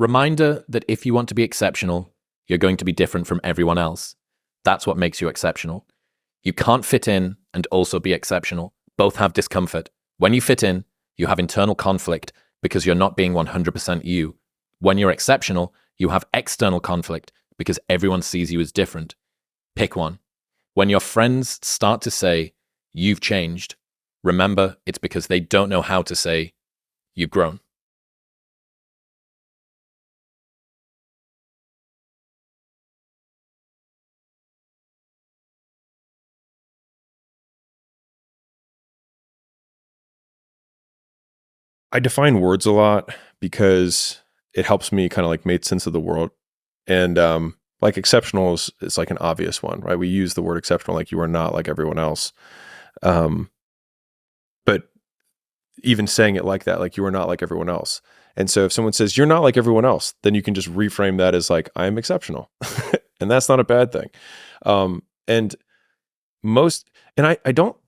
Reminder that if you want to be exceptional, you're going to be different from everyone else. That's what makes you exceptional. You can't fit in and also be exceptional. Both have discomfort. When you fit in, you have internal conflict because you're not being 100% you. When you're exceptional, you have external conflict because everyone sees you as different. Pick one. When your friends start to say, you've changed, remember it's because they don't know how to say, you've grown. I define words a lot because it helps me kind of like make sense of the world. And like exceptional is like an obvious one, right? We use the word exceptional like you are not like everyone else. But even saying it like that, like you are not like everyone else. And so if someone says you're not like everyone else, then you can just reframe that as like, I'm exceptional. And that's not a bad thing. And I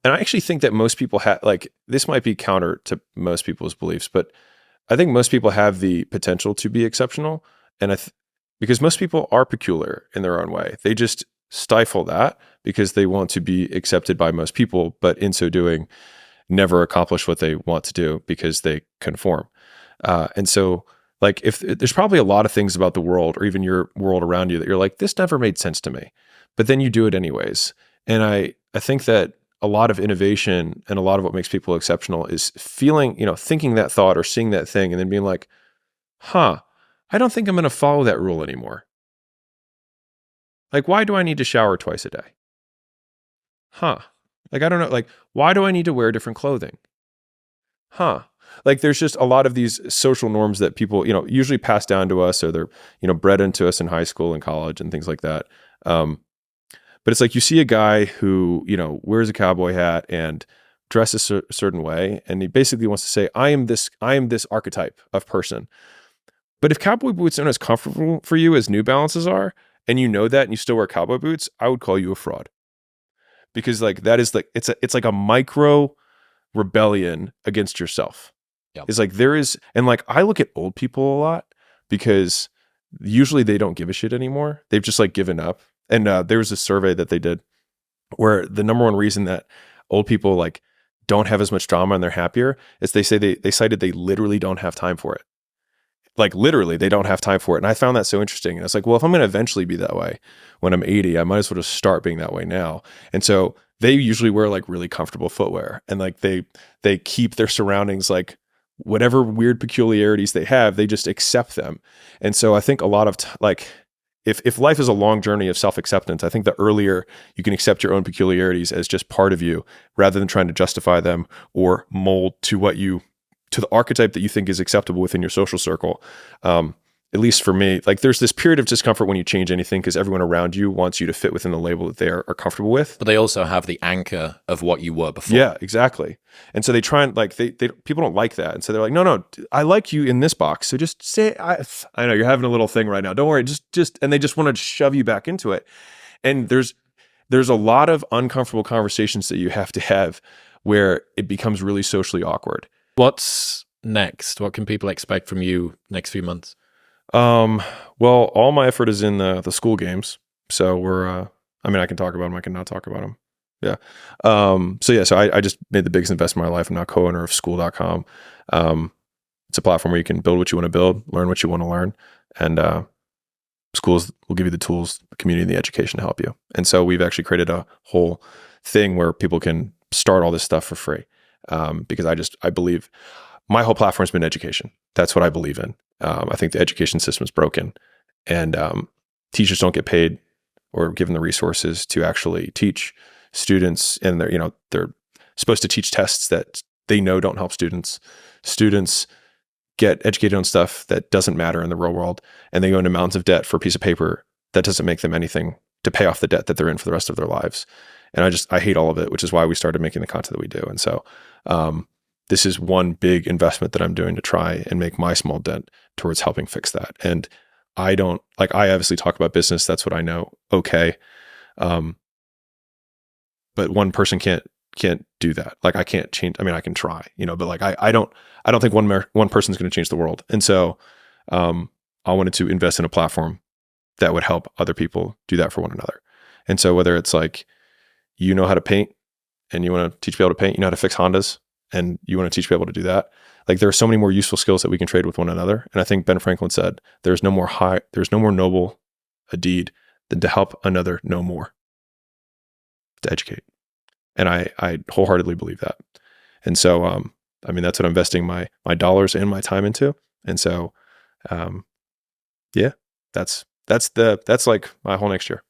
actually think that most people have, like, this might be counter to most people's beliefs, but I think most people have the potential to be exceptional. And because most people are peculiar in their own way, they just stifle that because they want to be accepted by most people, but in so doing, never accomplish what they want to do because they conform. And so, like, if there's probably a lot of things about the world or even your world around you that you're like, this never made sense to me, but then you do it anyways. And I think that a lot of innovation and a lot of what makes people exceptional is feeling, thinking that thought or seeing that thing and then being like, I don't think I'm going to follow that rule anymore. Like, why do I need to shower twice a day? Like, I don't know. Like, why do I need to wear different clothing? Like, there's just a lot of these social norms that people, usually pass down to us, or they're, bred into us in high school and college and things like that. But it's like you see a guy who, wears a cowboy hat and dresses a certain way, and he basically wants to say, I am this archetype of person. But if cowboy boots aren't as comfortable for you as New Balances are, and you know that and you still wear cowboy boots, I would call you a fraud. Because like that is like it's like a micro rebellion against yourself. Yep. It's like and like I look at old people a lot because usually they don't give a shit anymore. They've just like given up. And there was a survey that they did where the number one reason that old people like don't have as much drama and they're happier is they say they cited they literally don't have time for it. Like literally they don't have time for it. And I found that so interesting. And I was like, well, if I'm going to eventually be that way when I'm 80, I might as well just start being that way now. And so they usually wear like really comfortable footwear, and like they keep their surroundings, like whatever weird peculiarities they have, they just accept them. And so I think a lot of like, if life is a long journey of self-acceptance, I think the earlier you can accept your own peculiarities as just part of you, rather than trying to justify them or mold to the archetype that you think is acceptable within your social circle. At least for me, like there's this period of discomfort when you change anything because everyone around you wants you to fit within the label that they are comfortable with. But they also have the anchor of what you were before. Yeah, exactly. And so they try and like, they people don't like that. And so they're like, no, I like you in this box. So just say, I know you're having a little thing right now. Don't worry. Just, and they just want to shove you back into it. And there's a lot of uncomfortable conversations that you have to have where it becomes really socially awkward. What's next? What can people expect from you next few months? Well, all my effort is in the Skool Games. So we're, I can talk about them. I can not talk about them. Yeah. So I just made the biggest investment of my life. I'm now co-owner of Skool.com. It's a platform where you can build what you want to build, learn what you want to learn. And, schools will give you the tools, the community, and the education to help you. And so we've actually created a whole thing where people can start all this stuff for free. Because I believe my whole platform has been education. That's what I believe in. I think the education system is broken, and teachers don't get paid or given the resources to actually teach students. And they're supposed to teach tests that they know don't help students. Students get educated on stuff that doesn't matter in the real world, and they go into mountains of debt for a piece of paper that doesn't make them anything to pay off the debt that they're in for the rest of their lives. And I hate all of it, which is why we started making the content that we do. And so this is one big investment that I'm doing to try and make my small dent towards helping fix that. And I obviously talk about business. That's what I know. Okay. But one person can't do that. Like I can't change. I can try, but like, I don't think one person's going to change the world. And so I wanted to invest in a platform that would help other people do that for one another. And so whether it's like, you know how to paint and you want to teach people to paint, you know how to fix Hondas and you want to teach people to do that. Like there are so many more useful skills that we can trade with one another. And I think Ben Franklin said, there's no more noble a deed than to help another know more, to educate. And I wholeheartely believe that. And so, I mean, that's what I'm investing my dollars and my time into. And so, yeah, that's like my whole next year.